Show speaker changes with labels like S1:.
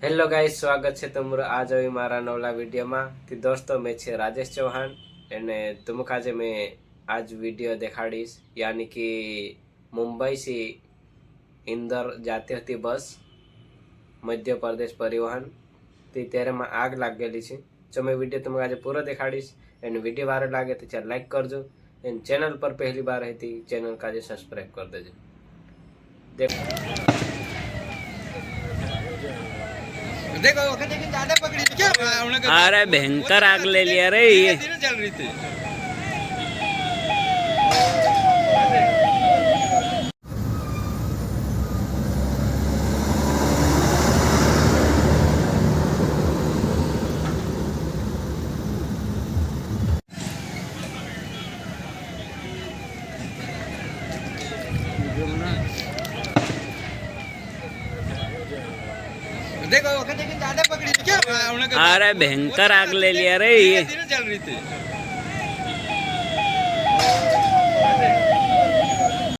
S1: Hello guys, સ્વાગત છે તમારું આજ હવે મારા નવલા વિડીયોમાં। તો દોસ્તો મેં છે राजेश चौहान અને तुमको आज मैं आज वीडियो दिखाड़ीश यानी कि मुंबई से इंदौर जाती होती बस मध्य प्रदेश परिवहन तो तेरे में आग लग गई है। तो मैं वीडियो तुमको आज पूरा दिखाड़ीश एंड वीडियो बारे लगे तो चाहे लाइक करजो एंड चैनल पर पहली बार है तो चैनल का आज सब्सक्राइब कर देजो।
S2: देखो ज्यादा पकड़ी थी क्या?
S3: अरे भयंकर आग ले लिया रे ये।
S2: धीरे चल रही थी। देखो ज्यादा पकड़ी थी क्या?
S3: अरे भयंकर आग ले लिया रे ये।
S2: धीरे चल रही थी।